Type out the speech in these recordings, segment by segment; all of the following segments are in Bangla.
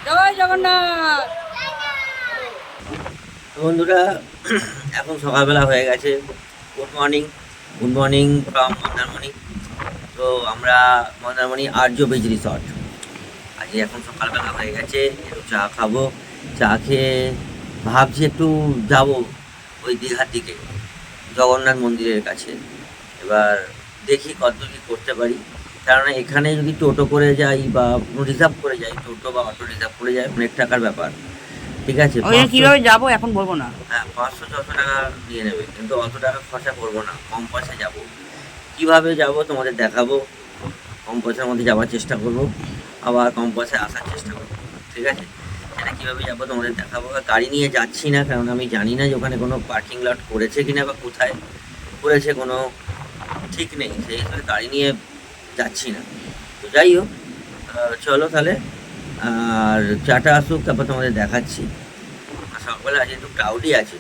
জয় জগন্নাথ। বন্ধুরা এখন সকালবেলা হয়ে গেছে। Good morning from Mandarmani. তো আমরা মন্দারমণি আর্য বিচ রিসর্ট আজ এখন সকালবেলা হয়ে গেছে, একটু চা খাবো। চা খেয়ে ভাবছি একটু যাব ওই দীঘার দিকে, জগন্নাথ মন্দিরের কাছে। এবার দেখি কতদূর কী করতে পারি, কারণ এখানে যদি টোটো করে যাই বা রিজার্ভ করে যাই, টোটো বা অটো রিজার্ভ করে যাই, অনেক টাকার ব্যাপার। ঠিক আছে, কিভাবে যাবো এখন বলবো না। হ্যাঁ, 500-600 টাকা নিয়ে নেবে, কিন্তু অত টাকা খরচা করবো না, কম পয়সায় যাবো। কীভাবে যাব তোমাদের দেখাবো। কম পয়সার মধ্যে যাওয়ার চেষ্টা করব, আবার কম পয়সায় আসার চেষ্টা করবো। ঠিক আছে, সেটা কীভাবে যাবো তোমাদের দেখাবো। আর গাড়ি নিয়ে যাচ্ছি না, কারণ আমি জানি না যে ওখানে কোনো পার্কিং লট করেছে কিনা বা কোথায় করেছে, কোনো ঠিক নেই। সেই হিসেবে গাড়ি নিয়ে যাচ্ছি না। তো যাই হোক, চলো তাহলে। আর চাটা আসুক, তারপর তোমাদের দেখাচ্ছি। সকালে আজ একটু ক্লাউডি আছে,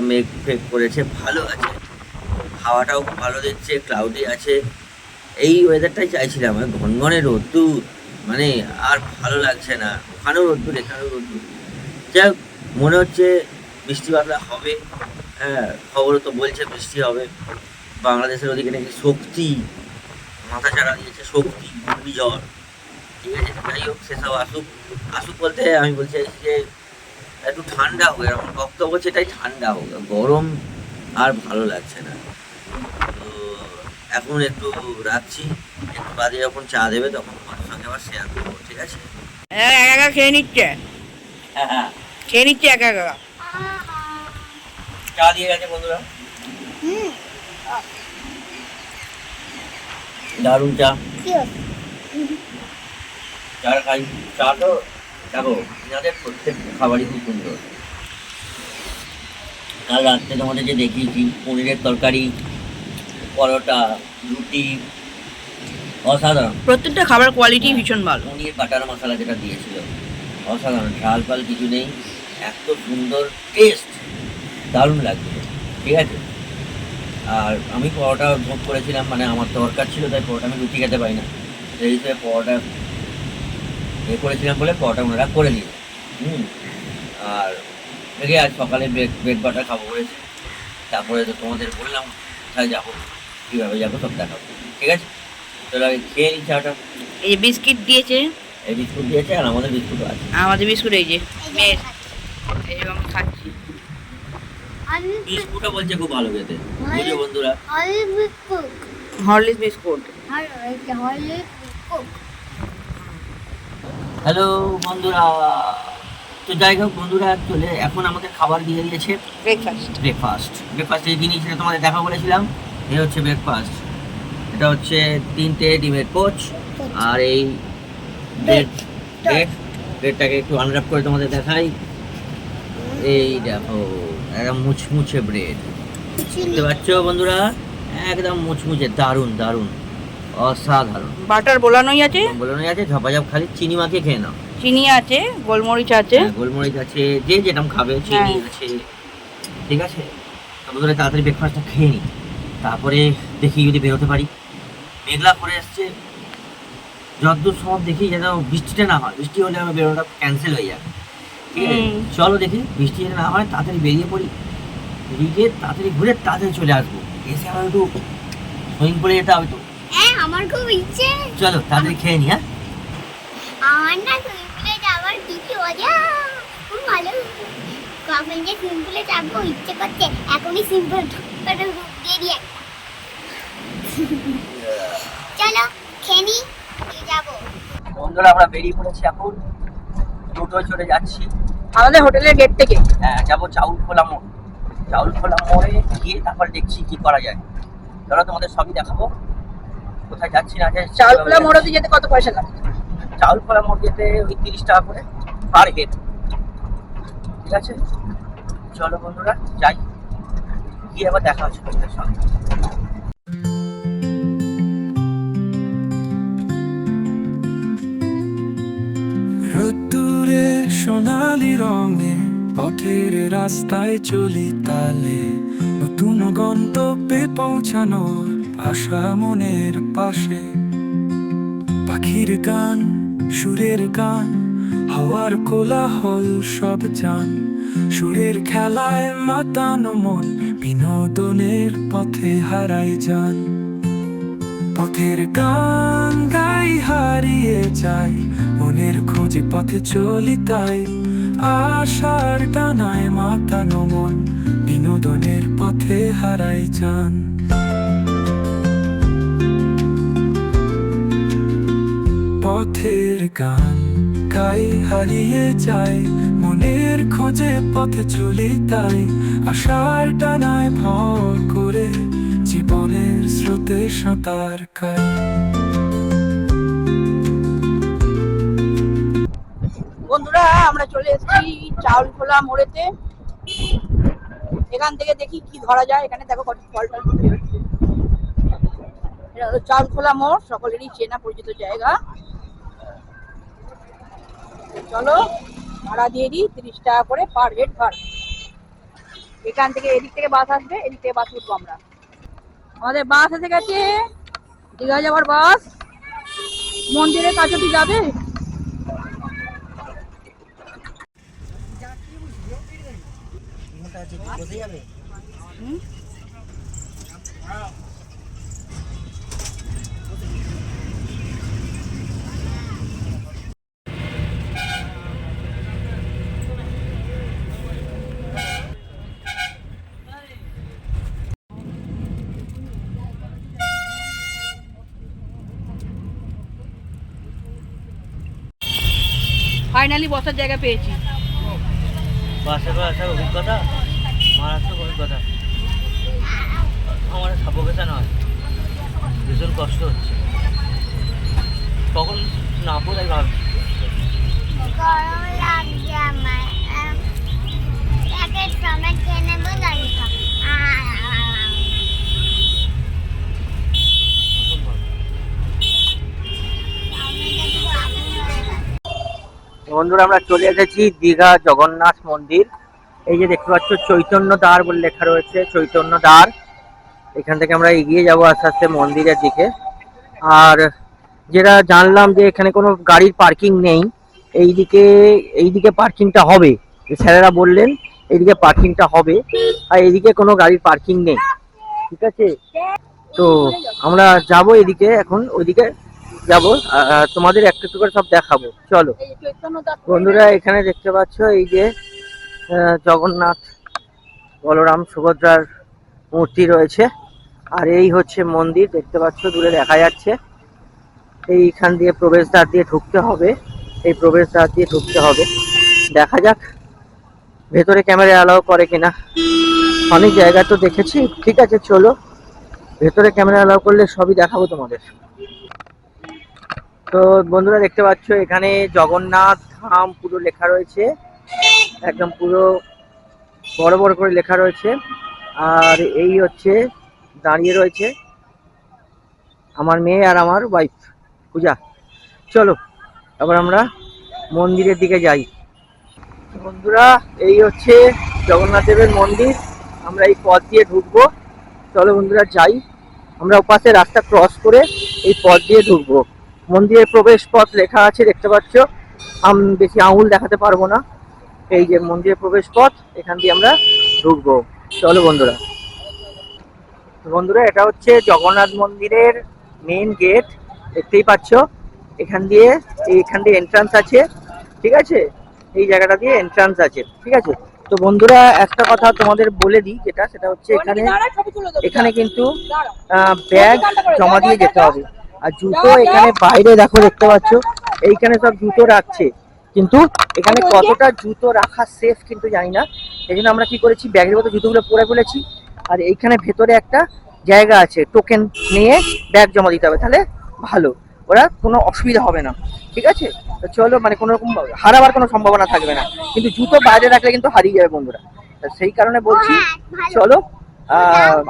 মেঘ ফেক করেছে, ভালো আছে, হাওয়াটাও ভালো দিচ্ছে, ক্লাউডি আছে। এই ওয়েদারটাই চাইছিলাম। ঘনঘনে রোদ্দুর, মানে আর ভালো লাগছে না। ওখানেও রোদ্দুর, এখানেও রোদ্দুর। যাই হোক, মনে হচ্ছে বৃষ্টি বাদলা হবে। হ্যাঁ, খবরও তো বলছে বৃষ্টি হবে। বাংলাদেশের ওদিকে নাকি শক্তি মাথা চাড়া দিয়েছে, শক্তি ঘূর্ণিঝড়। ঠিক আছে, যাই হোক, সেসব আসুক। আসুক বলতে আমি বলছি যে একটু ঠান্ডা হোক, আমার বক্তব্য হচ্ছে এটাই, ঠান্ডা হোক। গরম আর ভালো লাগছে না। তো এখন একটু রাখছি, একটু বাদে যখন চা দেবে তখন তোমার সঙ্গে আবার শেয়ার করবো। ঠিক আছে, একা একা খেয়ে নিচ্ছে, হ্যাঁ হ্যাঁ, খেয়ে নিচ্ছে একা একা। চা দিয়ে গেছে বন্ধুরা, দারুণ চা। চা খাই, চা তো দেখো এনাদের প্রত্যেক খাবারই খুব সুন্দর। কাল রাত্রে তোমাদের যে দেখিয়েছি, পনিরের তরকারি, পরোটা, রুটি, অসাধারণ। প্রত্যেকটা খাবার কোয়ালিটি ভীষণ ভালো। পনির বাটার মশলা যেটা দিয়েছিল, অসাধারণ। ঝাল ফাল কিছু নেই, এত সুন্দর টেস্ট, দারুণ লাগছিল। ঠিক আছে, আর আমি পরোটা ভোগ করেছিলাম, মানে আমার দরকার ছিল, তাই পরোটা, আমি রুটি খেতে পারি না, সেই হিসেবে পরোটা করেছিলাম বলে পরোটা ওনারা করে নিল। আর দেখে আজ সকালে ব্রেড বাটার খাবো বলেছি। তারপরে তো তোমাদের বললাম কোথায় যাবো, কীভাবে যাবো সব দেখাবো। ঠিক আছে, চলো আগে খেয়ে নিই চাটা। এই যে বিস্কিট দিয়েছে, এই বিস্কুট দিয়েছে, আর আমাদের বিস্কুটও আছে। আমাদের বিস্কুট এই যে মেয়ের, এই যে আমি খাচ্ছি। বিস্কুটও বলছে খুব ভালো খেতে, বুঝো বন্ধুরা। Horlicks biscuit. হ্যালো বন্ধুরা। তো যাই হোক বন্ধুরা, চলে এখন আমাদের খাবার দিয়ে দিয়েছে। ব্রেকফাস্ট এই জিনিস যেটা তোমাদের দেখা বলেছিলাম, এই হচ্ছে ব্রেকফাস্ট। এটা হচ্ছে 3টে ডিমের পোচ, আর এই ব্রেডটাকে একটু আনর্যাপ করে তোমাদের দেখাই। এই দেখো, একদম মুচমুচে ব্রেড, দেখতে পাচ্ছ বন্ধুরা, একদম মুচমুচে, দারুণ দারুণ, অসাধারণ। বাটার বোলানোই আছে, ঝপাঝপ, খালি চিনি মাখিয়ে খেয়ে নাও। চিনি আছে, গোলমরিচ আছে, গোলমরিচ আছে, যে যেরকম খাবে, চিনি আছে। ঠিক আছে, বন্ধুরা তাড়াতাড়ি ব্রেকফাস্টটা খেয়ে নিই, তারপরে দেখি যদি বেরোতে পারি। মেঘলা করে এসছে, যতদূর সব দেখি যেন বৃষ্টিটা না হয়। বৃষ্টি হলে আমার বেরোনোটা ক্যান্সেল হয়ে যাবে। ঠিক আছে, চলো দেখি বৃষ্টি যদি না হয় তাড়াতাড়ি বেরিয়ে পড়ি, বেরিয়ে তাড়াতাড়ি ঘুরে তাড়াতাড়ি চলে আসবো। এসে আমার একটু সুইমিং পুলে যেতে হবে তো। আমার খুব ইচ্ছে। চলো তাড়াতাড়ি খেয়ে নি। হ্যাঁ, আমার না সুইমিং পুলে যাওয়ার কি মজা, খুব ভালো। কখন যে সুইমিং পুলে যাবো ইচ্ছে করছে, এখনই সুইমিং পুলে দিয়ে দিয়ে। চলো খেয়ে নি, যাবো। বন্ধুরা আমরা বেরিয়ে পড়েছি, এখন টোটোয় চলে যাচ্ছি আমাদের হোটেলের গেট থেকে। হ্যাঁ, যাবো চাউলখোলা মোড়ে গিয়ে তারপর দেখছি কি করা যায়। চলো তোমাদের সবই দেখাবো, কোথায় যাচ্ছি না। চাউলখোলা মোড় অবধি যেতে কত পয়সা লাগে? চাউলখোলা মোড় যেতে ওই 30 টাকা করে পার হেড। ঠিক আছে, চলো বন্ধুরা যাই, গিয়ে আবার দেখা হচ্ছে তোমাদের সঙ্গে। রোদ্দুরে সোনালি রঙে পথের রাস্তায় চলি তালে, নতুন গন্তব্যে পৌঁছানোর আশা মনের পাশে। পাখির গান, সুরের গান, হাওয়ার কোলাহল সব জান, সুরের খেলায় মাতানো মন, বিনোদনের পথে হারাই যান। পথের গান গাই হারিয়ে যাই, মনের খোঁজে পথে চলি তাই। আশার ডানায় মাতানো মন, বিনোদনের পথে হারাই যান। পথের গান গাই হারিয়ে যাই, মনের খোঁজে পথে চলি তাই। আশার ডানায় ভর করে জীবনের স্রোতে সাঁতার কাই। বন্ধুরা আমরা চলে এসেছি চাউলখোলা মোড়েতে। এখান থেকে দেখি কি ধরা যায়। এখানে দেখো কত ফল টল বিক্রি হচ্ছে। এটা হলো চাউলখোলা মোড়, সকলেরই চেনা পরিচিত জায়গা। চলো ভাড়া দিয়ে দিই, 30 টাকা করে পার হেড ভাড়া। এখান থেকে এদিক থেকে বাস আসবে, এদিক থেকে বাস উঠবো আমরা। আমাদের বাস এসে গেছে, দীঘা যাওয়ার বাস। মন্দিরের কাছে কি যাবে? ফাইনালি বসার জায়গা পেয়েছি। বাসে করে আসার অভিজ্ঞতা মারাত্মক অভিজ্ঞতা। আমার সাপোকেশন হয়, ভীষণ কষ্ট হচ্ছে। কখন নামবো তাই ভাবছি। গরম লাগছে আমার, প্যাকেট টমেটো খেয়ে নেবো দাঁড়িয়ে। বন্ধুরা আমরা চলে এসেছি দীঘা জগন্নাথ মন্দির। এই যে দেখতে পাচ্ছ চৈতন্য দ্বার বলে লেখা রয়েছে, চৈতন্য দ্বার। এখান থেকে আমরা এগিয়ে যাবো আস্তে আস্তে মন্দিরের দিকে। আর যেটা জানলাম যে এখানে কোনো গাড়ির পার্কিং নেই, এইদিকে পার্কিংটা হবে। স্যারেরা বললেন এইদিকে পার্কিংটা হবে, আর এইদিকে কোনো গাড়ির পার্কিং নেই। ঠিক আছে, তো আমরা যাব এদিকে, এখন ওইদিকে যাবো, তোমাদের একটু একটু করে সব দেখাবো। চলো বন্ধুরা, এখানে দেখতে পাচ্ছ এই যে জগন্নাথ বলরাম সুভদ্রার মূর্তি রয়েছে। আর এই হচ্ছে মন্দির, দেখতে পাচ্ছ দূরে দেখা যাচ্ছে। এইখান দিয়ে প্রবেশদ্বার দিয়ে ঢুকতে হবে, এই প্রবেশদ্বার দিয়ে ঢুকতে হবে। দেখা যাক ভেতরে ক্যামেরা অ্যালাউ করে কিনা। অনেক জায়গা তো দেখেছি, ঠিক আছে চলো ভেতরে ক্যামেরা অ্যালাউ করলে সবই দেখাবো তোমাদের। তো বন্ধুরা দেখতে পাচ্ছ এখানে জগন্নাথ ধাম পুরো লেখা রয়েছে, একদম পুরো বড় বড় করে লেখা রয়েছে। আর এই হচ্ছে দাঁড়িয়ে রয়েছে আমার মেয়ে আর আমার ওয়াইফ পূজা। চলো এবার আমরা মন্দিরের দিকে যাই। বন্ধুরা এই হচ্ছে জগন্নাথ দেবের মন্দির, আমরা এই পথ দিয়ে ঢুকবো। চলো বন্ধুরা যাই, আমরা ওপাশে রাস্তা ক্রস করে এই পথ দিয়ে ঢুকবো। মন্দিরের প্রবেশ পথ লেখা আছে দেখতে পাচ্ছ, আমি বেশি আঙুল দেখাতে পারবো না। এই যে মন্দিরের প্রবেশ পথ, এখান দিয়ে আমরা ঢুকবো। চলো বন্ধুরা। বন্ধুরা এটা হচ্ছে জগন্নাথ মন্দিরের মেইন গেট, দেখতেই পাচ্ছ। এখান দিয়ে এন্ট্রান্স আছে, ঠিক আছে, এই জায়গাটা দিয়ে এন্ট্রান্স আছে, ঠিক আছে। তো বন্ধুরা একটা কথা তোমাদের বলে দিই, সেটা হচ্ছে এখানে কিন্তু ব্যাগ জমা দিয়ে যেতে হবে। আর জুতো এখানে বাইরে দেখো, দেখতে পাচ্ছ এইখানে সব জুতো রাখছে, কিন্তু এখানে কতটা জুতো রাখা সেফ কিন্তু জানি না। এই জন্য আমরা কি করেছি, ব্যাগের মতো জুতোগুলো পরে ফেলেছি। আর এইখানে ভেতরে একটা জায়গা আছে, টোকেন নিয়ে ব্যাগ জমা দিতে হবে, তাহলে ভালো, ওরা কোনো অসুবিধা হবে না, ঠিক আছে। তো চলো, মানে কোনো রকম হারাবার কোনো সম্ভাবনা থাকবে না, কিন্তু জুতো বাইরে রাখলে কিন্তু হারিয়ে যাবে বন্ধুরা। সেই কারণে বলছি, চলো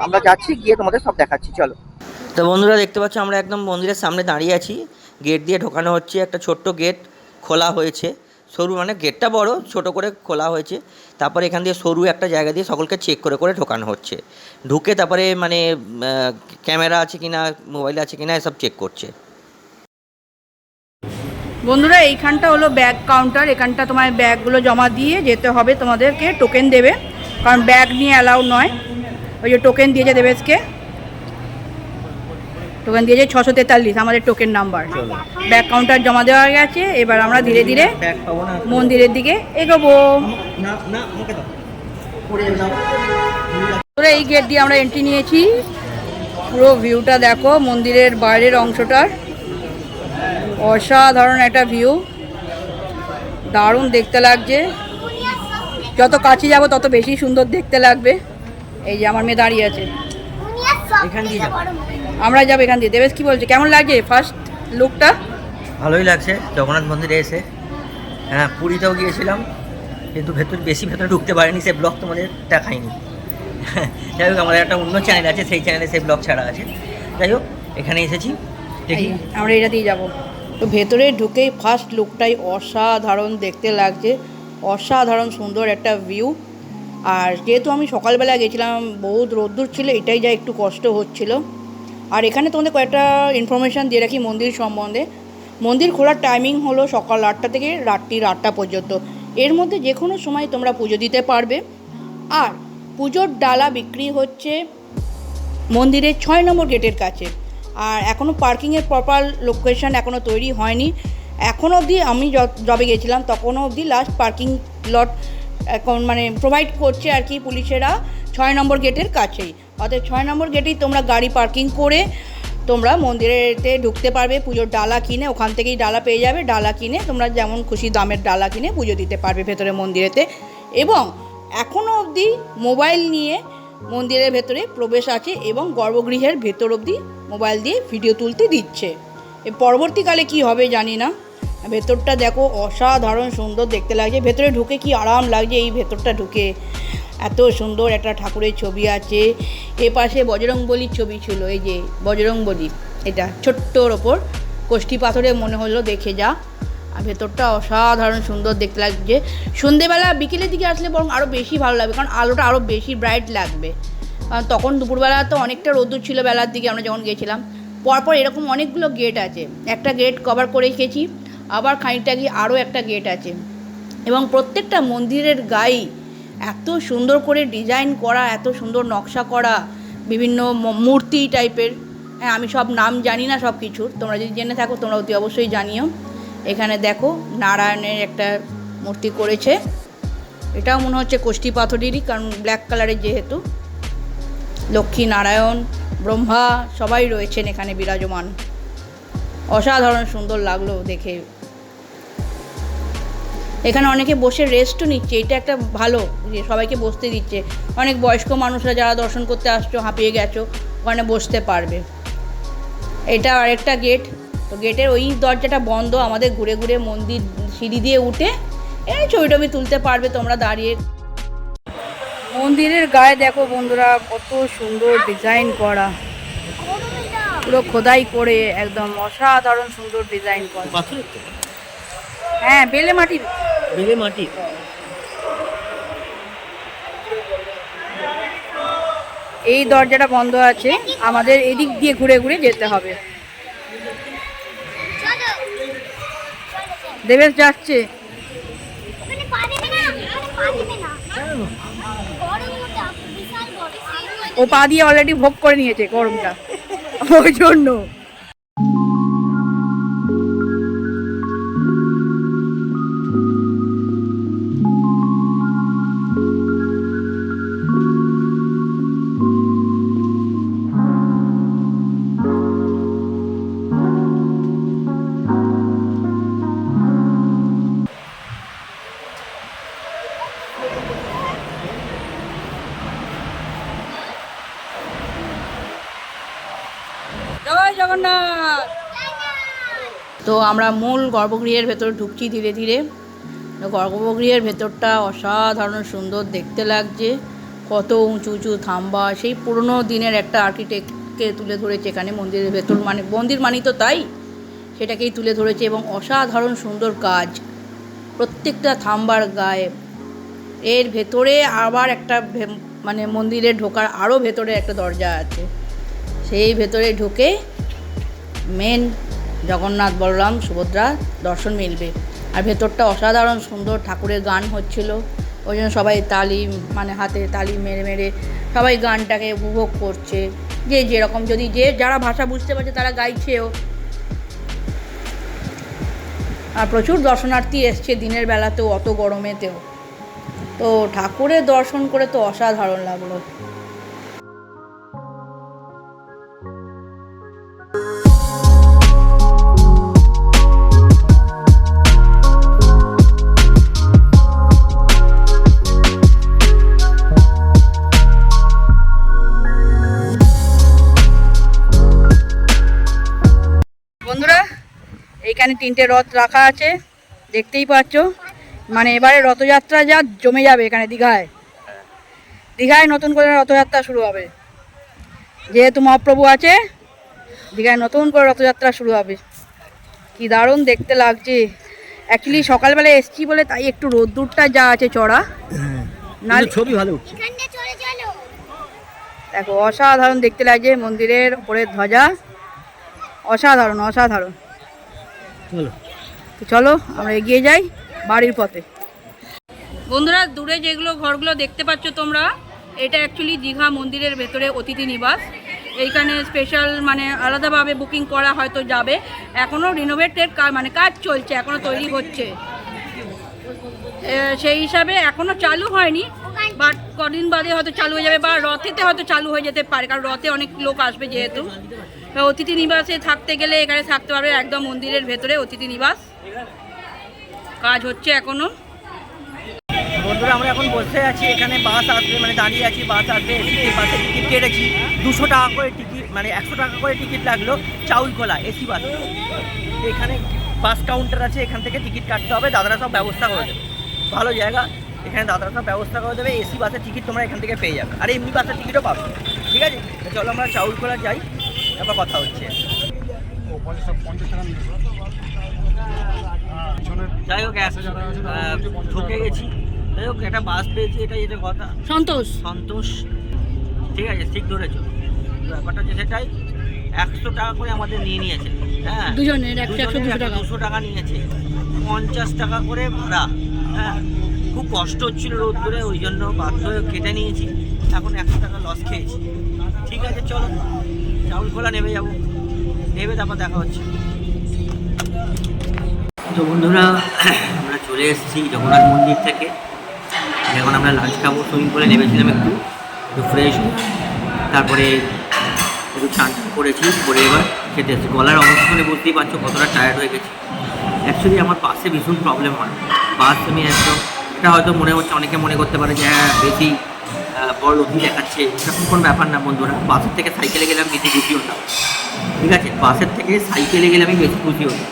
আমরা যাচ্ছি, গিয়ে তোমাদের সব দেখাচ্ছি। চলো। তো বন্ধুরা দেখতে পাচ্ছ আমরা একদম মন্দিরের সামনে দাঁড়িয়ে আছি, গেট দিয়ে ঢোকানো হচ্ছে। একটা ছোট্ট গেট খোলা হয়েছে, সরু, মানে গেটটা বড়, ছোট করে খোলা হয়েছে। তারপরে এখান দিয়ে সরু একটা জায়গা দিয়ে সকলকে চেক করে করে ঢোকানো হচ্ছে। ঢুকে তারপরে মানে ক্যামেরা আছে কিনা, মোবাইল আছে কিনা, এসব চেক করছে। বন্ধুরা এইখানটা হলো ব্যাগ কাউন্টার। এখানটা তোমার ব্যাগগুলো জমা দিয়ে যেতে হবে, তোমাদেরকে টোকেন দেবে, কারণ ব্যাগ নিয়ে অ্যালাউ নয়। ওই যে টোকেন দিয়েছে দেবেশকে, টোকেন দিয়েছে 643 আমাদের টোকেন নাম্বার। ব্যাগ কাউন্টার জমা দেওয়া গেছে। এবার আমরা ধীরে ধীরে মন্দিরের দিকে এগোবো। এই গেট দিয়ে আমরা এন্ট্রি নিয়েছি। পুরো ভিউটা দেখো, মন্দিরের বাইরের অংশটার অসাধারণ একটা ভিউ, দারুণ দেখতে লাগছে। যত কাছে যাব তত বেশি সুন্দর দেখতে লাগবে। এই যে আমার মেয়ে দাঁড়িয়ে আছে, আমরা যাবো এখান দিয়ে। দেবেশ কি বলছে, কেমন লাগছে ফার্স্ট লুকটা? ভালোই লাগছে জগন্নাথ মন্দিরে এসে। হ্যাঁ, পুরীতেও গিয়েছিলাম, কিন্তু বেশি ভেতরে ঢুকতে পারিনি, সে ব্লগ তোমাদের দেখায়নি। যাই হোক, আমাদের একটা অন্য চ্যানেল আছে, সেই চ্যানেলে সেই ব্লগ ছাড়া আছে। যাই হোক, এখানে এসেছি, দেখি আমরা এটা দিয়ে যাবো। তো ভেতরে ঢুকেই ফার্স্ট লুকটাই অসাধারণ দেখতে লাগছে, অসাধারণ সুন্দর একটা ভিউ। আর যেহেতু আমি সকালবেলা গেছিলাম, বহুত রোদ্দুর ছিল, এটাই যা একটু কষ্ট হচ্ছিল। আর এখানে তোমাদের কয়েকটা ইনফরমেশান দিয়ে রাখি মন্দির সম্বন্ধে। মন্দির খোলার টাইমিং হলো সকাল 8টা থেকে রাত্রির 8টা পর্যন্ত। এর মধ্যে যে কোনো সময় তোমরা পুজো দিতে পারবে। আর পুজোর ডালা বিক্রি হচ্ছে মন্দিরের 6 নম্বর গেটের কাছে। আর এখনও পার্কিংয়ের প্রপার লোকেশান এখনও তৈরি হয়নি। এখনও অবধি আমি যবে গেছিলাম তখনও অবধি লাস্ট পার্কিং লট এখন মানে প্রোভাইড করছে আর কি পুলিশেরা 6 নম্বর গেটের কাছেই। অর্থাৎ 6 নম্বর গেটেই তোমরা গাড়ি পার্কিং করে তোমরা মন্দিরেতে ঢুকতে পারবে। পুজোর ডালা কিনে ওখান থেকেই ডালা পেয়ে যাবে। ডালা কিনে তোমরা যেমন খুশি দামের ডালা কিনে পুজো দিতে পারবে ভেতরে মন্দিরেতে। এবং এখনও অবধি মোবাইল নিয়ে মন্দিরের ভেতরে প্রবেশ আছে এবং গর্ভগৃহের ভেতর অবধি মোবাইল দিয়ে ভিডিও তুলতে দিচ্ছে। পরবর্তীকালে কি হবে জানি না। ভেতরটা দেখো অসাধারণ সুন্দর দেখতে লাগছে। ভেতরে ঢুকে কি আরাম লাগছে, এই ভেতরটা ঢুকে এত সুন্দর একটা ঠাকুরের ছবি আছে। এ পাশে বজরংবলীর ছবি ছিল, এই যে বজরংবলী, এটা ছোট্টর ওপর কষ্টি পাথরে মনে হলো দেখে যা। আর ভেতরটা অসাধারণ সুন্দর দেখতে লাগছে। সন্ধেবেলা বিকেলের দিকে আসলে বরং আরও বেশি ভালো লাগবে, কারণ আলোটা আরও বেশি ব্রাইট লাগবে। কারণ তখন দুপুরবেলা তো অনেকটা রোদ্দুর ছিল বেলার দিকে আমরা যখন গেছিলাম। পরপর এরকম অনেকগুলো গেট আছে, একটা গেট কভার করে গেছি, আবার খানিকটা গিয়ে আরও একটা গেট আছে। এবং প্রত্যেকটা মন্দিরের গায়ে এত সুন্দর করে ডিজাইন করা, এত সুন্দর নকশা করা, বিভিন্ন মূর্তি টাইপের। হ্যাঁ, আমি সব নাম জানি না সব কিছুর, তোমরা যদি জেনে থাকো তোমরা অতি অবশ্যই জানিও। এখানে দেখো নারায়ণের একটা মূর্তি করেছে, এটাও মনে হচ্ছে কষ্টি পাথরেরই, কারণ ব্ল্যাক কালারের যেহেতু। লক্ষ্মী নারায়ণ ব্রহ্মা সবাই রয়েছেন এখানে বিরাজমান। অসাধারণ সুন্দর লাগলো দেখে। এখানে অনেকে বসে রেস্টও নিচ্ছে, এটা একটা ভালো যে সবাইকে বসতে দিচ্ছে। অনেক বয়স্ক মানুষরা যারা দর্শন করতে আসছো, হাঁপিয়ে গেছো, ওখানে বসতে পারবে। এটা আরেকটা গেট। তো গেটের ওই দরজাটা বন্ধ, আমাদের ঘুরে ঘুরে মন্দির সিঁড়ি দিয়ে উঠে এই ছবি টবি তুলতে পারবে তোমরা দাঁড়িয়ে। মন্দিরের গায়ে দেখো বন্ধুরা কত সুন্দর ডিজাইন করা, পুরো খোদাই করে একদম অসাধারণ সুন্দর ডিজাইন করা। হ্যাঁ, বেলে মাটি। এই দরজাটা বন্ধ আছে, আমাদের এদিক দিয়ে ঘুরে ঘুরে যেতে হবে। দেবেশ যাচ্ছে, ও পা দিয়ে অলরেডি ভোগ করে নিয়েছে গরমটা, ওই জন্য। জয় জগন্নাথ। তো আমরা মূল গর্ভগৃহের ভেতর ঢুকছি ধীরে ধীরে। গর্ভগৃহের ভেতরটা অসাধারণ সুন্দর দেখতে লাগছে। কত উঁচু উঁচু থাম্বা, সেই পুরনো দিনের একটা আর্কিটেক্টকে তুলে ধরেছে এখানে মন্দিরের ভেতর। মানে মন্দির মানেই তো তাই, সেটাকেই তুলে ধরেছে। এবং অসাধারণ সুন্দর কাজ প্রত্যেকটা থাম্বার গায়ে। এর ভেতরে আবার একটা মানে মন্দিরে ঢোকার আরও ভেতরে একটা দরজা আছে, সেই ভেতরে ঢুকে মেন জগন্নাথ বলরাম সুভদ্রা দর্শন মিলবে। আর ভেতরটা অসাধারণ সুন্দর, ঠাকুরের গান হচ্ছিল, ওই জন্য সবাই তালি মানে হাতে তালি মেরে মেরে সবাই গানটাকে উপভোগ করছে, যে যেরকম যদি যে যারা ভাষা বুঝতে পারছে তারা গাইছেও। আর প্রচুর দর্শনার্থী এসছে দিনের বেলাতেও, অত গরমেতেও। তো ঠাকুরের দর্শন করে তো অসাধারণ লাগলো। বন্ধুরা, এইখানে 3টে রথ রাখা আছে, দেখতেই পাচ্ছ। মানে এবারে রথযাত্রা যা জমে যাবে এখানে দীঘায় নতুন করে রথযাত্রা শুরু হবে। যেহেতু মহাপ্রভু আছে, দীঘায় নতুন করে রথযাত্রা শুরু হবে। কি দারুণ দেখতে লাগছে। অ্যাকচুয়ালি সকালবেলা এসছি বলে তাই একটু রোদ্দুরটা যা আছে চড়া, না ছবি ভালো উঠছে। দেখো অসাধারণ দেখতে লাগছে, মন্দিরের উপরের ধ্বজা অসাধারণ অসাধারণ। তো চলো আমরা এগিয়ে যাই বাড়ির পথে। বন্ধুরা, দূরে যেগুলো ঘরগুলো দেখতে পাচ্ছ তোমরা, এটা অ্যাকচুয়ালি দীঘা মন্দিরের ভেতরে অতিথি নিবাস। এইখানে স্পেশাল মানে আলাদাভাবে বুকিং করা হয়তো যাবে। এখনও রিনোভেটেড মানে কাজ চলছে, এখনও তৈরি হচ্ছে, সেই হিসাবে এখনও চালু হয়নি। বাট কদিন বাদে হয়তো চালু হয়ে যাবে, বা রথেতে হয়তো চালু হয়ে যেতে পারে, কারণ রথে অনেক লোক আসবে যেহেতু। অতিথি নিবাসে থাকতে গেলে এখানে থাকতে পারবে, একদম মন্দিরের ভেতরে অতিথি নিবাস। কাজ হচ্ছে এখনো। বন্ধুরা, আমরা এখন বসে আছি, এখানে বাস আসবে, মানে দাঁড়িয়ে আছি, বাস আসবে। এসি বাসে টিকিট কেটেছি 200 টাকা করে টিকিট, মানে 100 টাকা করে টিকিট লাগলো চাউলখোলা এসি বাস। এখানে বাস কাউন্টার আছে, এখান থেকে টিকিট কাটতে হবে, দাদারা সব ব্যবস্থা করে দেবে। ভালো জায়গা, এখানে দাদারা সব ব্যবস্থা করে দেবে। এসি বাসের টিকিট তোমরা এখান থেকে পেয়ে যাবে, আর এমনি বাসের টিকিটও পাবে। ঠিক আছে, চলো আমরা চাউলখোলা যাই, তারপর কথা হচ্ছে। যাই হোক, ঢুকে গেছি। যাই হোক, একটা বাস পেয়েছি, এটাই যেটা কথা। সন্তোষ ঠিক আছে, ঠিক ধরেছো। ব্যাপারটা যে সেটাই 100 টাকা করে আমাদের নিয়েছে। হ্যাঁ, দুজনের 200 টাকা নিয়েছে, 50 টাকা করে ভাড়া। হ্যাঁ, খুব কষ্ট হচ্ছিল রোদ করে, ওই জন্য বাধ্য হয়ে কেটে নিয়েছি। এখন 100 টাকা লস খেয়েছি। ঠিক আছে, চলো চাউলখোলা নেমে যাবো, নেমে তারপর দেখা হচ্ছে। তো বন্ধুরা, আমরা চলে এসেছি জগন্নাথ মন্দির থেকে। এখন আমরা লাঞ্চ খাবো। সুইমিং পুলে নেমেছিলাম একটু ফ্রেশ, তারপরে একটু চান করেছি, করে এবার খেতে এসেছি। গলার অবস্থানে বুঝতেই পারছো কতটা টায়ার্ড হয়ে গেছি। অ্যাকচুয়ালি আমার বাসে ভীষণ প্রবলেম হয়। বাস আমি একদম, এটা হয়তো মনে হচ্ছে, অনেকে মনে করতে পারে যে হ্যাঁ বেশি বড় লোকই দেখাচ্ছে, এরকম কোনো ব্যাপার না বন্ধুরা। বাসের থেকে সাইকেলে গেলে আমি বেশি খুশি হতাম। ঠিক আছে, বাসের থেকে সাইকেলে গেলে আমি বেশি খুশি হতাম।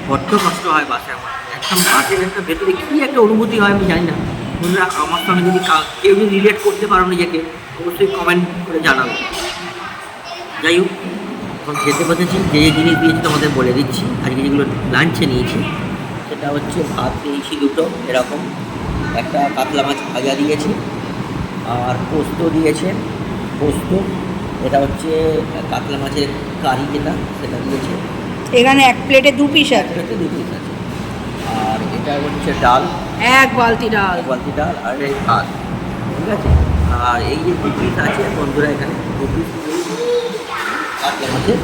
বড্ড কষ্ট হয় বাসে আমার, একদম বাসের একটা ভেতরে কী একটা অনুভূতি হয় আমি জানি না। বন্ধুরা, আমার সঙ্গে যদি কেউ যদি রিলেট করতে পারো নিজেকে, অবশ্যই কমেন্ট করে জানাবো। যাই হোক, এখন খেতে বসেছি। যে যে জিনিস দিয়েছি তোমাদের বলে দিচ্ছি। আজকে যেগুলো লাঞ্চে নিয়েছি সেটা হচ্ছে ভাত নিয়েছি 2টো এরকম, একটা কাতলা মাছ ভাজা দিয়েছি, আর পোস্ত দিয়েছে। পোস্ত, এটা হচ্ছে কাতলা মাছের কারি যেটা, সেটা দিয়েছে। এখানে এক প্লেটে 2 পিস আছে, 2 পিস আছে। আর এটা হচ্ছে ডাল, 1 বালতি ডাল, আর এই ভাত। ঠিক আছে, আর এই যে 2 পিস আছে বন্ধুরা, এখানে 2 পিস কাতলা মাছের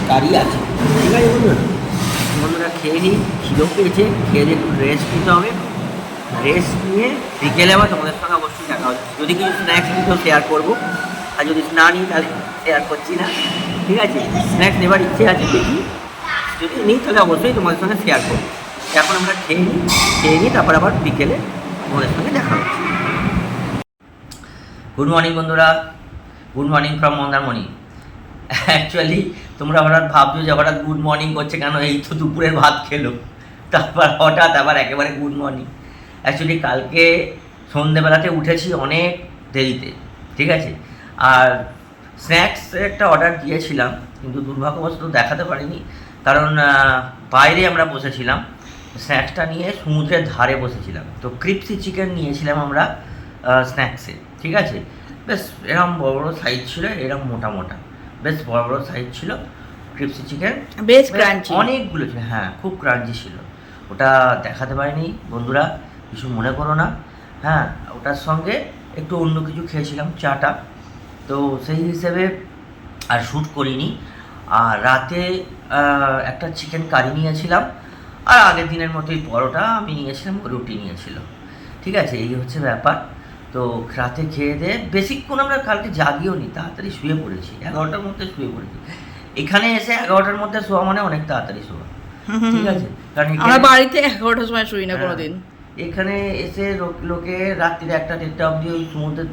কারি আছে। ঠিক আছে বন্ধুরা, খেয়ে নিই। খিদেও পেয়েছে, খেয়ে দিয়ে একটু রেস্ট নিতে হবে। রেস্ট নিয়ে বিকেলে আবার তোমাদের সঙ্গে অবশ্যই দেখা হচ্ছে। যদি কিছু স্ন্যাক্স নিতেও শেয়ার করবো, আর যদি না নিই তাহলে শেয়ার করছি না। ঠিক আছে, স্ন্যাক্স নেবার ইচ্ছে আছে, দেখি যদি নিই তাহলে অবশ্যই তোমাদের সঙ্গে শেয়ার করবো। এখন আমরা খেয়ে নিই, তারপর আবার বিকেলে তোমাদের সঙ্গে দেখা হচ্ছে। গুড মর্নিং বন্ধুরা, good morning from Mandarmani. Actually তোমরা হঠাৎ ভাবছো যে হঠাৎ গুড মর্নিং করছে কেন, এই তো দুপুরের ভাত খেলো, তারপর হঠাৎ আবার একেবারে গুড মর্নিং। অ্যাকচুয়ালি কালকে সন্ধ্যেবেলাতে উঠেছি অনেক দেরিতে। ঠিক আছে, আর স্ন্যাক্স একটা অর্ডার দিয়েছিলাম, কিন্তু দুর্ভাগ্যবশত দেখাতে পারিনি, কারণ বাইরে আমরা বসেছিলাম। স্ন্যাক্সটা নিয়ে সমুদ্রের ধারে বসেছিলাম। তো ক্রিপসি চিকেন নিয়েছিলাম আমরা স্ন্যাক্সে। ঠিক আছে, বেশ এরকম বড় বড় সাইজ ছিল, এরকম মোটা মোটা, বেশ বড় বড় সাইজ ছিল। ক্রিপসি চিকেন বেশ ক্রাঞ্চি। অনেকগুলো ছিল, হ্যাঁ খুব ক্রাঞ্চি ছিল। ওটা দেখাতে পারিনি বন্ধুরা, কিছু মনে করো না। হ্যাঁ, ওটার সঙ্গে একটু অন্য কিছু খেয়েছিলাম, চাটা। তো সেই হিসেবে আর শ্যুট করিনি। আর রাতে একটা চিকেন কারি নিয়েছিলাম, আর আগের দিনের মতোই পরোটা আমি নিয়েছিলাম, রুটি নিয়েছিল। ঠিক আছে, এই হচ্ছে ব্যাপার। তো রাতে খেয়ে দিয়ে বেশিক্ষণ আমরা কালকে জাগিও নি, তাড়াতাড়ি শুয়ে পড়েছি, 11টার মধ্যে শুয়ে পড়েছি। এখানে এসে 11টার মধ্যে শোয়া মানে অনেক তাড়াতাড়ি শোয়া, ঠিক আছে। কারণ আমরা বাড়িতে 11টার সময় শুই না কোনোদিন। এখানে এসে লোকে রাত্রিরে 1টা-1.5টা অবধি ওই সমুদ্রের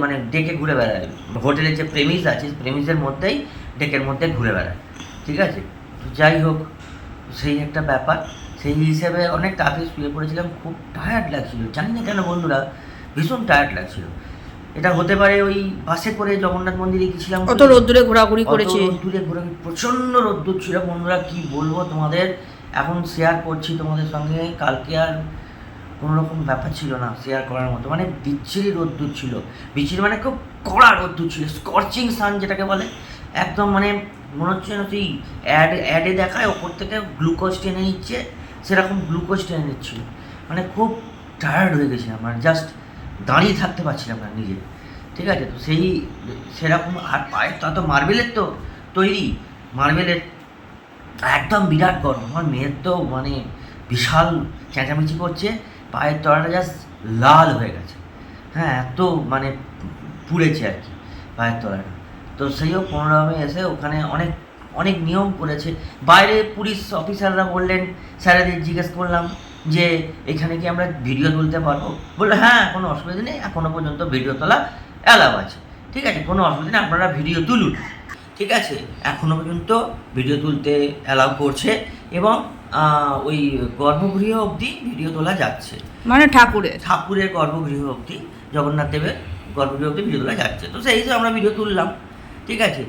মানে ডেকে ঘুরে বেড়ায়। হোটেলের যে প্রেমিস আছে, প্রেমিসের মধ্যেই ডেকের মধ্যে ঘুরে বেড়ায়, ঠিক আছে। তো যাই হোক, সেই একটা ব্যাপার। সেই হিসেবে অনেক তাড়াতাড়ি শুয়ে পড়েছিলাম, খুব টায়ার্ড লাগছিল, জানি না কেন বন্ধুরা, ভীষণ টায়ার্ড লাগছিল। এটা হতে পারে ওই বাসে করে জগন্নাথ মন্দিরে গেছিলাম, অত রোদ্দুরে ঘোরাঘুরি করেছি, রোদ্দুরে ঘুরে, প্রচণ্ড রোদ্দুর ছিল বন্ধুরা, কি বলবো তোমাদের। এখন শেয়ার করছি তোমাদের সঙ্গে, কালকে আর কোনো রকম ব্যাপার ছিল না শেয়ার করার মতো, মানে বিচ্ছিরি রোদ্দুর ছিল। বিচ্ছিরি মানে খুব কড়া রোদ্দুর ছিল, স্কর্চিং সান যেটাকে বলে, একদম মানে মনে হচ্ছে না সেই অ্যাডে দেখায় ওপর থেকে গ্লুকোজ টেনে নিচ্ছে, সেরকম গ্লুকোজ টেনে নিচ্ছিল। মানে খুব টায়ার্ড হয়ে গেছিলাম, মানে জাস্ট দাঁড়িয়ে থাকতে পারছিলাম না নিজে, ঠিক আছে। তো সেরকম। আর পায়ের তো মার্বেলের তো তৈরি, মার্বেলের একদম বিরাট গরম। আমার মেয়ের তো মানে বিশাল চেঁচামেচি করছে, পায়ের তলাটা জাস্ট লাল হয়ে গেছে, হ্যাঁ এত মানে পুড়েছে আর কি পায়ের তলাটা। তো সেইও কোনোরকমে এসে ওখানে অনেক অনেক নিয়ম করেছে। বাইরে পুলিশ অফিসাররা বললেন, স্যারেদের জিজ্ঞেস করলাম যে এখানে কি আমরা ভিডিও তুলতে পারবো? বললো হ্যাঁ, কোনো অসুবিধা নেই, এখনও পর্যন্ত ভিডিও তোলা অ্যালাউ আছে, ঠিক আছে, কোনো অসুবিধা নেই, আপনারা ভিডিও তুলুন, ঠিক আছে। এখনও পর্যন্ত ভিডিও তুলতে অ্যালাউ করছে, এবং ওই গর্ভগৃহ অবধি ভিডিও তোলা যাচ্ছে, মানে ঠাকুরের গর্ভগৃহ অবধি, জগন্নাথ দেবের গর্ভগৃহ অবধি ভিডিও তোলা যাচ্ছে। তো সেই হিসেবে আমরা ভিডিও তুললাম, ঠিক আছে।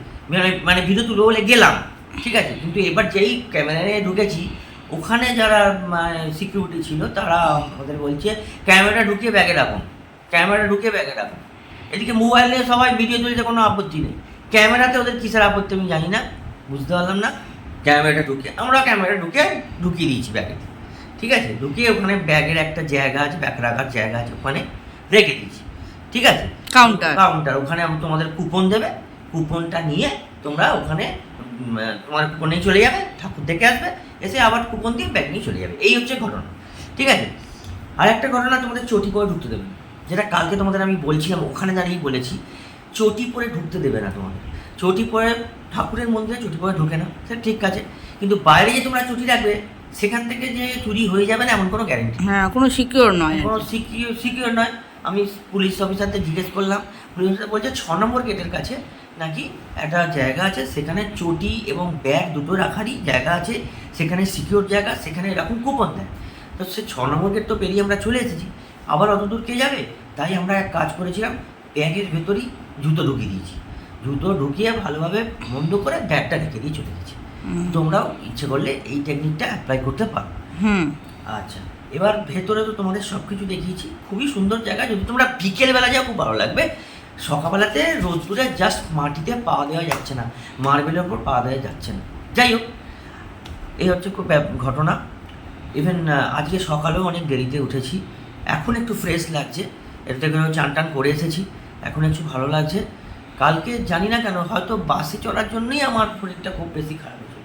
মানে ভিডিও তুলবো বলে গেলাম, ঠিক আছে। কিন্তু এবার যেই ক্যামেরা নিয়ে ঢুকেছি, ওখানে যারা সিকিউরিটি ছিল তারা আমাদের বলছে ক্যামেরা ঢুকিয়ে ব্যাগে রাখুন, ক্যামেরা ঢুকিয়ে ব্যাগে রাখুন। এদিকে মোবাইল নিয়ে সবাই ভিডিও তুলছে, কোনো আপত্তি নেই, ক্যামেরাতে ওদের কিসের আপত্তি আমি জানি না, বুঝতে পারলাম না। ক্যামেরাটা ঢুকিয়ে দিয়েছি ব্যাগে, ঠিক আছে। ঢুকিয়ে ওখানে ব্যাগের একটা জায়গা আছে, ব্যাগ রাখার জায়গা আছে, ওখানে রেখে দিয়েছি, ঠিক আছে। কাউন্টার ওখানে তোমাদের কুপন দেবে, কুপনটা নিয়ে তোমরা ওখানে তোমার কুপন নিয়ে চলে যাবে, ঠাকুর দেখে আসবে, এসে আবার কুপন দিয়ে ব্যাগ নিয়ে চলে যাবে। এই হচ্ছে ঘটনা, ঠিক আছে। আর একটা ঘটনা, তোমাদের চটি পরে ঢুকতে দেবে না, যেটা কালকে তোমাদের আমি বলছিলাম, ওখানে দাঁড়িয়েই বলেছি, চটি পরে ঢুকতে দেবে না তোমাদের। চটি পরে ঠাকুরের মন্দিরে চটি পরে ঢুকে না, সেটা ঠিক আছে, কিন্তু বাইরে যে তোমরা চটি রাখবে, সেখান থেকে যে চুরি হয়ে যাবে না এমন কোনো গ্যারেন্টি, হ্যাঁ কোনো সিকিউর নয়, সিকিউর নয়। আমি পুলিশ অফিসারদের জিজ্ঞেস করলাম, পুলিশ অফিসার বলছে 6 নম্বর গেটের কাছে নাকি একটা জায়গা আছে, সেখানে চটি এবং ব্যাগ দুটো রাখারই জায়গা আছে, সেখানে সিকিউর জায়গা, সেখানে এরকম কুপন দেয়। তো সে 6 নম্বর গেট তো পেরিয়ে আমরা চলে এসেছি, আবার অত দূর কে যাবে? তাই আমরা এক কাজ করেছিলাম, ব্যাগের ভেতরেই জুতো ঢুকিয়ে দিয়েছি, জুতো ঢুকিয়ে ভালোভাবে বন্ধ করে ব্যাগটা রেখে দিয়ে চলে গেছি। তোমরাও ইচ্ছে করলে এই টেকনিকটা অ্যাপ্লাই করতে পারো। আচ্ছা, এবার ভেতরে তো তোমাদের সব কিছু দেখিয়েছি, খুবই সুন্দর জায়গা। যদি তোমরা বিকেলবেলা যাও খুব ভালো লাগবে, সকালবেলাতে রোদ্দুরে জাস্ট মাটিতে পা দেওয়া যাচ্ছে না, মার্বেলের ওপর পা দেওয়া যাচ্ছে না। যাই হোক, এই হচ্ছে খুব ঘটনা। ইভেন আজকে সকালেও অনেক দেরিতে উঠেছি, এখন একটু ফ্রেশ লাগছে, এর থেকে চান টান করে এসেছি, এখন একটু ভালো লাগছে। কালকে জানি না কেন, হয়তো বাসে চড়ার জন্যই আমার শরীরটা খুব বেশি খারাপ হয়েছে।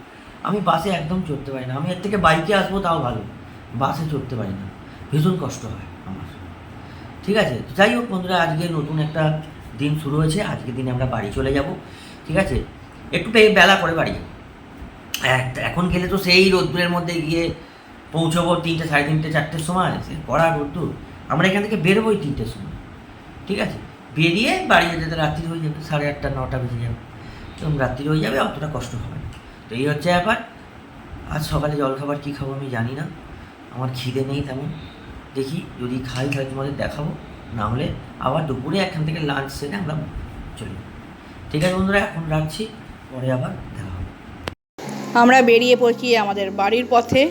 আমি বাসে একদম চড়তে পারি না, আমি এর থেকে বাইকে আসবো তাও ভালো, বাসে চড়তে পারি না, ভীষণ কষ্ট হয় আমার, ঠিক আছে। যাই হোক বন্ধুরা, আজকে নতুন একটা দিন শুরু হয়েছে, আজকের দিনে আমরা বাড়ি চলে যাব, ঠিক আছে। একটু বেলা করে বাড়ি যাবো, এখন গেলে তো সেই রোদ্দুরের মধ্যে গিয়ে পৌঁছবো 3টে, 3:30, 4টের সময়, সে কড়া রোদ্দুর। আমরা এখান থেকে বেরোবোই 3টের সময়, ঠিক আছে। বেরিয়ে বাড়ি যেতে রাত্রি হয়ে যাবে, 8:30, 9টা বেজে যাবে, এবং রাত্রি হয়ে যাবে, অতটা কষ্ট হবে না। তো এই হচ্ছে ব্যাপার। আজ সকালে জলখাবার কী খাবো আমি জানি না, আমার খিদে নেই তেমন, দেখি যদি খাই তাহলে তোমাদের দেখাবো, না হলে আবার দুপুরে এখান থেকে লাঞ্চ সেরে আমরা চলে যাবো, ঠিক আছে বন্ধুরা। এখন রাখছি, পরে আবার দেখা হবে। আমরা বেরিয়ে পড়ছি আমাদের বাড়ির পথে,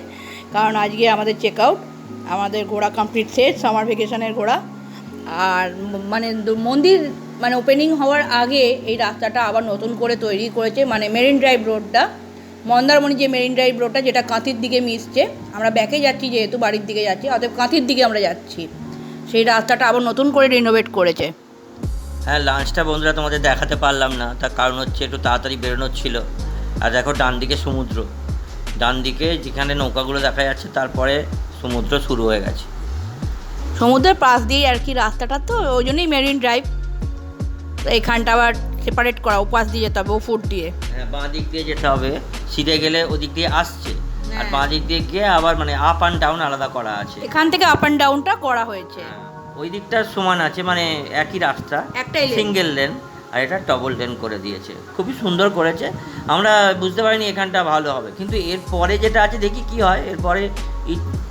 কারণ আজকে আমাদের চেক আউট, আমাদের ঘোরা কমপ্লিট শেষ, সামার ভ্যাকেশনের ঘোরা। আর মানে মন্দির মানে ওপেনিং হওয়ার আগে এই রাস্তাটা আবার নতুন করে তৈরি করেছে, মানে মেরিন ড্রাইভ রোডটা, মন্দারমণি যে মেরিন ড্রাইভ রোডটা যেটা কাঁথির দিকে মিশছে, আমরা ব্যাকে যাচ্ছি যেহেতু বাড়ির দিকে যাচ্ছি, অতএব কাঁথির দিকে আমরা যাচ্ছি, সেই রাস্তাটা আবার নতুন করে রিনোভেট করেছে। হ্যাঁ, লাঞ্চটা বন্ধুরা তোমাদের দেখাতে পারলাম না, তার কারণ হচ্ছে একটু তাড়াতাড়ি বেরোনোর ছিল। আর দেখো ডান দিকে সমুদ্র, ডান দিকে যেখানে নৌকাগুলো দেখা যাচ্ছে তারপরে সমুদ্র শুরু হয়ে গেছে। সমুদ্রের পাশ দিয়েই আর কি রাস্তাটা, তো ওই জন্যই মেরিন ড্রাইভ। এইখানটা আবার সেপারেট করা, ওপাশ দিয়ে যেতে হবে, ও ফুট দিয়ে। হ্যাঁ, বাঁ দিক দিয়ে যেতে হবে, সিধে গেলে ওদিক দিয়ে আসছে, আর হ্যাঁ। বাঁ দিক দিয়ে গিয়ে আবার মানে আপ অ্যান্ড ডাউন আলাদা করা আছে। এখান থেকে আপ অ্যান্ড ডাউনটা করা হয়েছে। ওই দিকটা সমান আছে, মানে একই রাস্তা, একটাই lane। সিঙ্গেল লেন, আর এটা ডবল লেন করে দিয়েছে, খুবই সুন্দর করেছে। আমরা বুঝতে পারিনি এখানটা ভালো হবে, কিন্তু এরপরে যেটা আছে দেখি কি হয়, এরপরে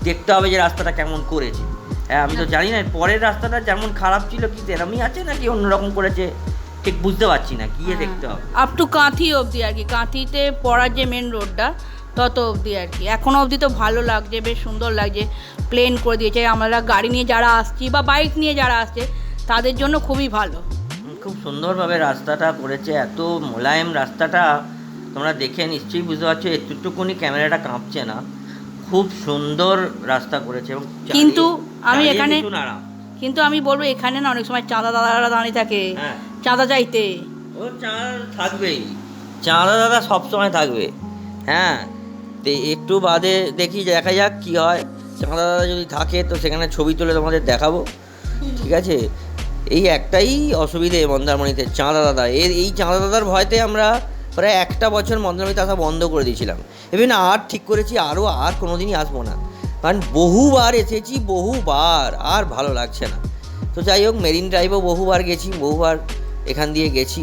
দেখতে হবে যে রাস্তাটা কেমন করেছে। হ্যাঁ, আমি তো জানি না পরের রাস্তাটা যেমন খারাপ ছিল কি তেরমই আছে নাকি অন্যরকম করেছে, ঠিক বুঝতে পারছি না, গিয়ে দেখতে হবে। আপ টু কাঁথি অবধি আর কি, কাঁথিতে পড়ার যে মেন রোডটা তত অবধি আর কি। এখনও অবধি তো ভালো লাগছে, বেশ সুন্দর লাগছে, প্লেন করে দিয়েছে। আমরা গাড়ি নিয়ে যারা আসছি বা বাইক নিয়ে যারা আসছে তাদের জন্য খুবই ভালো। খুব সুন্দরভাবে রাস্তাটা করেছে, এত মোলায়েম রাস্তাটা, তোমরা দেখে নিশ্চয়ই বুঝতে পারছো, একটুটুকুনি ক্যামেরাটা কাঁপছে না, খুব সুন্দর রাস্তা করেছে। এবং কিন্তু আমি চারিদিকে এখানে ভীষণ আরাম। কিন্তু আমি বলবো এখানে না অনেক সময় চাঁদা দাদারা দাঁড়িয়ে থাকে, হ্যাঁ, চাঁদা চাইতে। ও চাঁদা থাকবেই, চাঁদা দাদা সবসময় থাকবে। হ্যাঁ, তো একটু বাদে দেখি, দেখা যাক কি হয়। চাঁদা দাদা যদি থাকে তো সেখানে ছবি তুলে তোমাদের দেখাবো, ঠিক আছে? এই একটাই অসুবিধে মন্দারমণিতে, চাঁদা দাদা। এই চাঁদা দাদার ভয়তে আমরা প্রায় একটা বছর মন্দারমণিতে আসা বন্ধ করে দিয়েছিলাম। এবার না, আর ঠিক করেছি আর কোনোদিনই আসবো না, কারণ বহুবার এসেছি, বহুবার, আর ভালো লাগছে না। তো যাই হোক, মেরিন ড্রাইভও বহুবার গেছি, বহুবার এখান দিয়ে গেছি,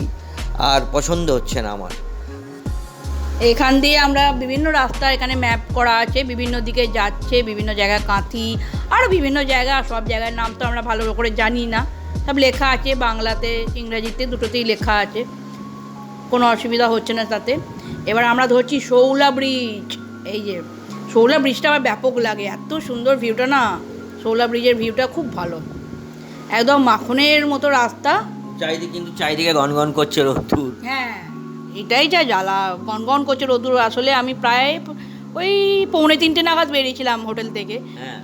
আর পছন্দ হচ্ছে না আমার। এখান দিয়ে আমরা বিভিন্ন রাস্তা এখানে ম্যাপ করা আছে, বিভিন্ন দিকে যাচ্ছে, বিভিন্ন জায়গায় কাঁথি, আরও বিভিন্ন জায়গা, সব জায়গার নাম তো আমরা ভালো করে জানি না, সব লেখা আছে বাংলাতে ইংরাজিতে দুটোতেই লেখা আছে, কোনো অসুবিধা হচ্ছে না তাতে। এবার আমরা ধরছি শৌলা ব্রিজ। এই যে শৌলা ব্রিজটা আমার ব্যাপক লাগে, এত সুন্দর ভিউটা না, শৌলা ব্রিজের ভিউটা খুব ভালো, একদম মাখনের মতো রাস্তা। চারিদিকে গনগন করছে রোদ্দুর। হ্যাঁ, এটাই যা জ্বালা, গনগন করছে রোদ্দুর। আসলে আমি প্রায় ওই 2:45 নাগাদ বেরিয়েছিলাম হোটেল থেকে। হ্যাঁ,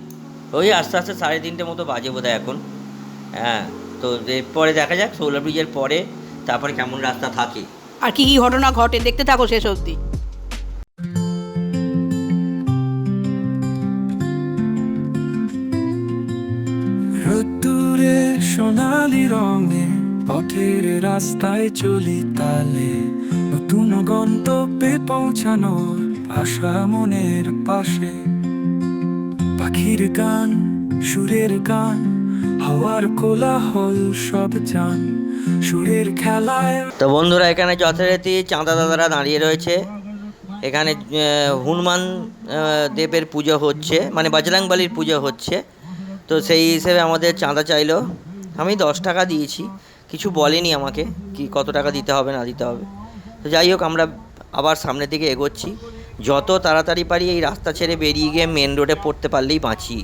ওই আস্তে আস্তে 3:30 মতো বাজে বোধহয় এখন। হ্যাঁ, তো এরপরে দেখা যাক শৌলা ব্রিজের পরে তারপরে কেমন রাস্তা থাকে, আর কি কি ঘটনা ঘটে, দেখতে থাকো শেষ অবধি। রোদ্দুরে সোনালি রঙে পথের রাস্তায় চলি তালে, নতুন গন্তব্যে পৌঁছানোর আশা মনের পাশে। পাখির গান, সুরের গান, হাওয়ার কোলাহল সব জান, সুরের খেলায়। তো বন্ধুরা, এখানে যথারীতি চাঁদা দাদারা দাঁড়িয়ে রয়েছে। এখানে হনুমান দেবের পুজো হচ্ছে, মানে বজরংবলীর পুজো হচ্ছে। তো সেই হিসেবে আমাদের চাঁদা চাইলো, আমি 10 টাকা দিয়েছি, কিছু বলেনি আমাকে কি কত টাকা দিতে হবে না দিতে হবে। তো যাই হোক, আমরা আবার সামনের দিকে এগোচ্ছি, যত তাড়াতাড়ি পারি এই রাস্তা ছেড়ে বেরিয়ে গিয়ে মেন রোডে পড়তে পারলেই বাঁচি।